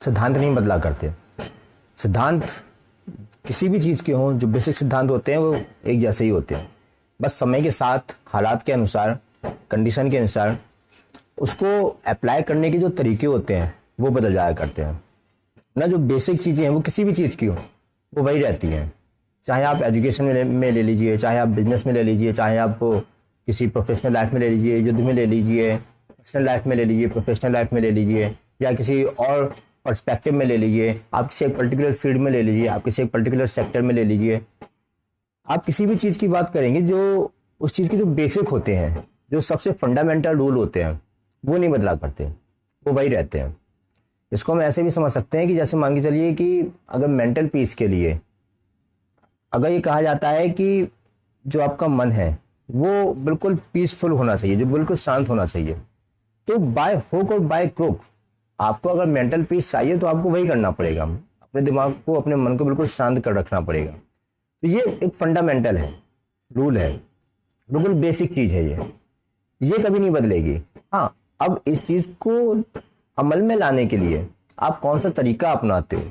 सिद्धांत नहीं बदला करते। सिद्धांत किसी भी चीज़ के हों, जो बेसिक सिद्धांत होते हैं वो एक जैसे ही होते हैं। बस समय के साथ, हालात के अनुसार, कंडीशन के अनुसार उसको अप्लाई करने के जो तरीके होते हैं वो बदल जाया करते हैं ना। जो बेसिक चीज़ें हैं वो किसी भी चीज़ की हो वो वही रहती हैं। चाहे आप एजुकेशन में ले लीजिए, चाहे आप बिजनेस में ले लीजिए, चाहे आप किसी प्रोफेशनल लाइफ में ले लीजिए, युद्ध में ले लीजिए, पर्सनल लाइफ में ले लीजिए, प्रोफेशनल लाइफ में ले लीजिए, या किसी और पर्सपेक्टिव में ले लीजिए, आप किसी एक पर्टिकुलर फील्ड में ले लीजिए, आप किसी एक पर्टिकुलर सेक्टर में ले लीजिए। आप किसी भी चीज़ की बात करेंगे, जो उस चीज़ के जो बेसिक होते हैं, जो सबसे फंडामेंटल रूल होते हैं, वो नहीं बदला करते, वो वही रहते हैं। इसको हम ऐसे भी समझ सकते हैं कि जैसे मान के चलिए कि अगर मेंटल पीस के लिए अगर ये कहा जाता है कि जो आपका मन है वो बिल्कुल पीसफुल होना चाहिए, जो बिल्कुल शांत होना चाहिए, तो बाय हुक और बाय क्रुक आपको अगर मेंटल पीस चाहिए तो आपको वही करना पड़ेगा। अपने दिमाग को, अपने मन को बिल्कुल शांत कर रखना पड़ेगा। तो ये एक फंडामेंटल है, रूल है, बिल्कुल बेसिक चीज है ये कभी नहीं बदलेगी। हाँ, अब इस चीज को अमल में लाने के लिए आप कौन सा तरीका अपनाते हो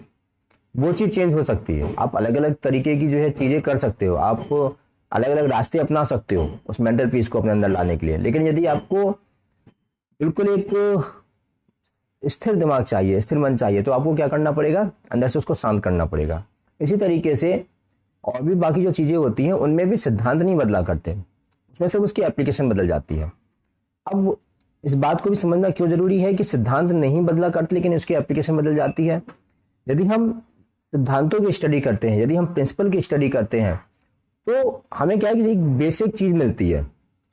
वो चीज चेंज हो सकती है। आप अलग अलग तरीके की जो है चीजें कर सकते हो, आप अलग अलग रास्ते अपना सकते हो उस मेंटल पीस को अपने अंदर लाने के लिए। लेकिन यदि आपको बिल्कुल एक स्थिर दिमाग चाहिए, स्थिर मन चाहिए, तो आपको क्या करना पड़ेगा, अंदर से उसको शांत करना पड़ेगा। इसी तरीके से और भी बाकी जो चीजें होती हैं उनमें भी सिद्धांत नहीं बदला करते, उसमें सिर्फ उसकी एप्लीकेशन बदल जाती है। अब इस बात को भी समझना क्यों जरूरी है कि सिद्धांत नहीं बदला करते लेकिन उसकी एप्लीकेशन बदल जाती है। यदि हम सिद्धांतों की स्टडी करते हैं, यदि हम प्रिंसिपल की स्टडी करते हैं, तो हमें क्या है कि एक बेसिक चीज मिलती है,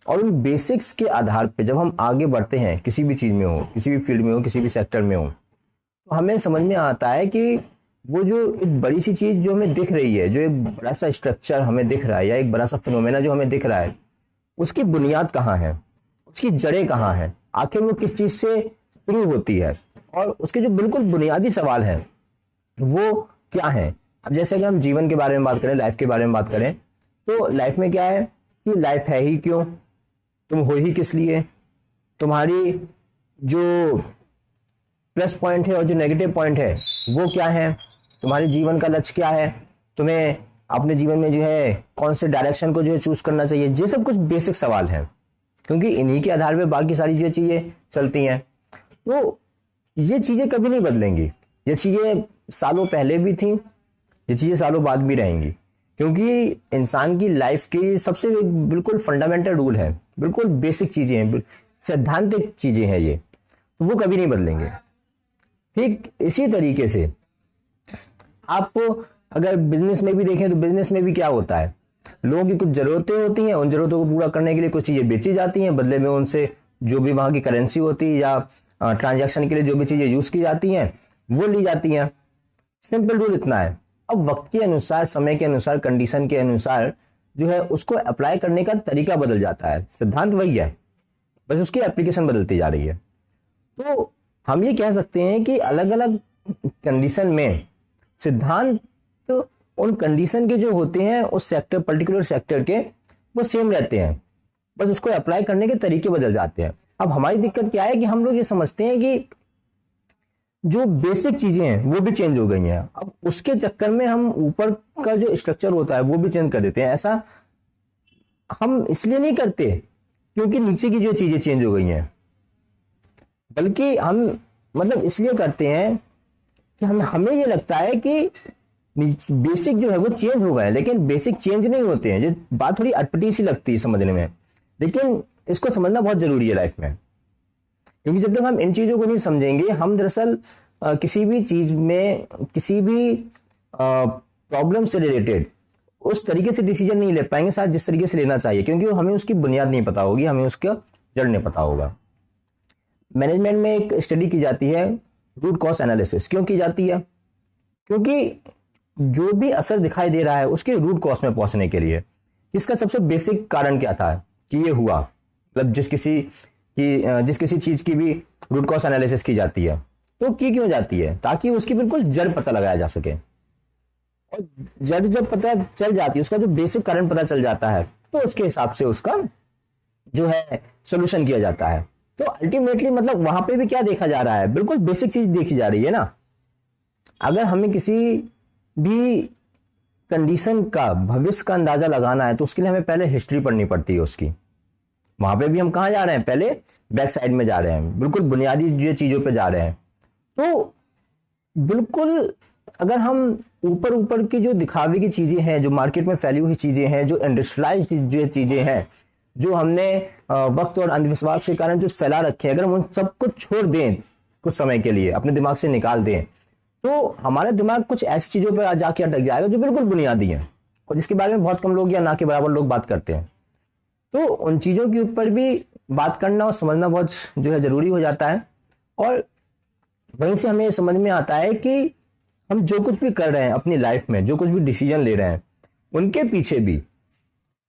और उन बेसिक्स के आधार पे जब हम आगे बढ़ते हैं, किसी भी चीज में हो, किसी भी फील्ड में हो, किसी भी सेक्टर में हो, तो हमें समझ में आता है कि वो जो एक बड़ी सी चीज जो हमें दिख रही है, जो एक बड़ा सा स्ट्रक्चर हमें दिख रहा है, या एक बड़ा सा फिनोमेना जो हमें दिख रहा है, उसकी बुनियाद कहाँ है, उसकी जड़ें कहाँ है, आखिर वो किस चीज से शुरू होती है, और उसके जो बिल्कुल बुनियादी सवाल है वो क्या है। अब जैसे अगर हम जीवन के बारे में बात करें, लाइफ के बारे में बात करें, तो लाइफ में क्या है कि लाइफ है ही क्यों, तुम हो ही किस लिए, तुम्हारी जो प्लस पॉइंट है और जो नेगेटिव पॉइंट है वो क्या है, तुम्हारे जीवन का लक्ष्य क्या है, तुम्हें अपने जीवन में जो है कौन से डायरेक्शन को जो है चूज करना चाहिए। ये सब कुछ बेसिक सवाल है, क्योंकि इन्हीं के आधार पे बाकी सारी जो चीजें चलती हैं। तो ये चीजें कभी नहीं बदलेंगी, ये चीजें सालों पहले भी थी, ये चीजें सालों बाद भी रहेंगी, क्योंकि इंसान की लाइफ की सबसे बिल्कुल फंडामेंटल रूल है, बिल्कुल बेसिक चीजें हैं, सैद्धांतिक चीजें हैं ये, तो वो कभी नहीं बदलेंगे। ठीक इसी तरीके से आप अगर बिजनेस में भी देखें, तो बिजनेस में भी क्या होता है, लोगों की कुछ जरूरतें होती हैं, उन जरूरतों को पूरा करने के लिए कुछ चीजें बेची जाती हैं, बदले में उनसे जो भी वहां की करेंसी होती है या ट्रांजैक्शन के लिए जो भी चीजें यूज की जाती हैं वो ली जाती हैं। सिंपल रूल इतना है। अब वक्त के अनुसार, समय के अनुसार, कंडीशन के अनुसार जो है उसको अप्लाई करने का तरीका बदल जाता है। सिद्धांत वही है, बस उसकी एप्लीकेशन बदलती जा रही है। तो हम ये कह सकते हैं कि अलग अलग कंडीशन में सिद्धांत तो उन कंडीशन के जो होते हैं उस सेक्टर, पर्टिकुलर सेक्टर के, वो सेम रहते हैं, बस उसको अप्लाई करने के तरीके बदल जाते हैं। अब हमारी दिक्कत क्या है कि हम लोग ये समझते हैं कि जो बेसिक चीजें हैं वो भी चेंज हो गई हैं, अब उसके चक्कर में हम ऊपर का जो स्ट्रक्चर होता है वो भी चेंज कर देते हैं। ऐसा हम इसलिए नहीं करते क्योंकि नीचे की जो चीजें चेंज हो गई हैं, बल्कि हम मतलब इसलिए करते हैं कि हमें ये लगता है कि बेसिक जो है वो चेंज हो गए, लेकिन बेसिक चेंज नहीं होते हैं। ये बात थोड़ी अटपटी सी लगती है समझने में, लेकिन इसको समझना बहुत जरूरी है लाइफ में, क्योंकि जब तक हम इन चीजों को नहीं समझेंगे, हम दरअसल किसी भी चीज में, किसी भी प्रॉब्लम से रिलेटेड उस तरीके से डिसीजन नहीं ले पाएंगे शायद जिस तरीके से लेना चाहिए, क्योंकि हमें उसकी बुनियाद नहीं पता होगी, हमें उसका जड़ नहीं पता होगा। मैनेजमेंट में एक स्टडी की जाती है, रूट कॉज एनालिसिस। क्यों की जाती है? क्योंकि जो भी असर दिखाई दे रहा है उसके रूट कॉज में पहुंचने के लिए इसका सबसे बेसिक कारण क्या था कि ये हुआ, मतलब जिस किसी चीज की भी रूट कॉज एनालिसिस की जाती है तो की क्यों जाती है, ताकि उसकी बिल्कुल जड़ पता लगाया जा सके। और जड़ जब पता चल जाती है, उसका जो बेसिक कारण पता चल जाता है, तो उसके हिसाब से उसका जो है सोल्यूशन किया जाता है। तो अल्टीमेटली मतलब वहां पे भी क्या देखा जा रहा है, बिल्कुल बेसिक चीज देखी जा रही है ना, अगर हमें किसी भी कंडीशन का भविष्य का अंदाजा लगाना है तो उसके लिए हमें पहले हिस्ट्री पढ़नी पड़ती है उसकी। वहां पे भी हम कहाँ जा रहे हैं, पहले बैक साइड में जा रहे हैं, बिल्कुल बुनियादी जो चीजों पे जा रहे हैं। तो बिल्कुल अगर हम ऊपर ऊपर की जो दिखावे की चीजें हैं, जो मार्केट में फैली हुई चीजें हैं, जो इंडस्ट्रियलाइज्ड जो चीजें हैं, जो हमने वक्त और अंधविश्वास के कारण जो फैला रखे हैं, अगर हम उन सबको छोड़ दें कुछ समय के लिए, अपने दिमाग से निकाल दें, तो हमारा दिमाग कुछ ऐसी चीजों पर जाके अटक जाएगा जो बिल्कुल बुनियादी है और जिसके बारे में बहुत कम लोग या ना के बराबर लोग बात करते हैं। तो उन चीजों के ऊपर भी बात करना और समझना बहुत जो है जरूरी हो जाता है। और वहीं से हमें समझ में आता है कि हम जो कुछ भी कर रहे हैं अपनी लाइफ में, जो कुछ भी डिसीजन ले रहे हैं, उनके पीछे भी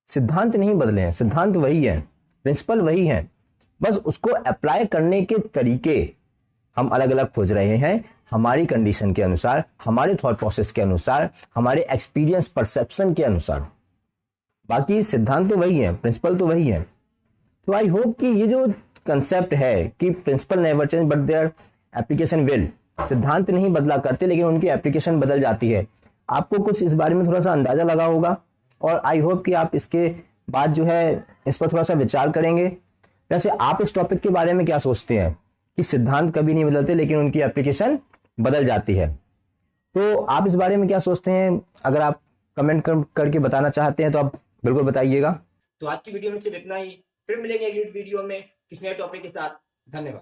सिद्धांत नहीं बदले हैं। सिद्धांत वही है, प्रिंसिपल वही है, बस उसको अप्लाई करने के तरीके हम अलग अलग खोज रहे हैं, हमारी कंडीशन के अनुसार, हमारे थॉट प्रोसेस के अनुसार, हमारे एक्सपीरियंस परसेप्शन के अनुसार। बाकी सिद्धांत तो वही है, प्रिंसिपल तो वही है। तो आई होप कि ये जो कंसेप्ट है कि principle never change but their application will, सिद्धांत नहीं बदला करते लेकिन उनकी एप्लीकेशन बदल जाती है, आपको कुछ इस बारे में थोड़ा सा अंदाजा लगा होगा। और आई होप कि आप इसके बाद जो है इस पर थोड़ा सा विचार करेंगे। वैसे आप इस टॉपिक के बारे में क्या सोचते हैं कि सिद्धांत कभी नहीं बदलते लेकिन उनकी एप्लीकेशन बदल जाती है? तो आप इस बारे में क्या सोचते हैं? अगर आप कमेंट करके बताना चाहते हैं तो आप बिल्कुल बताइएगा। तो आज की वीडियो में सिर्फ इतना ही, फिर मिलेंगे अगली वीडियो में किसी नए टॉपिक के साथ। धन्यवाद।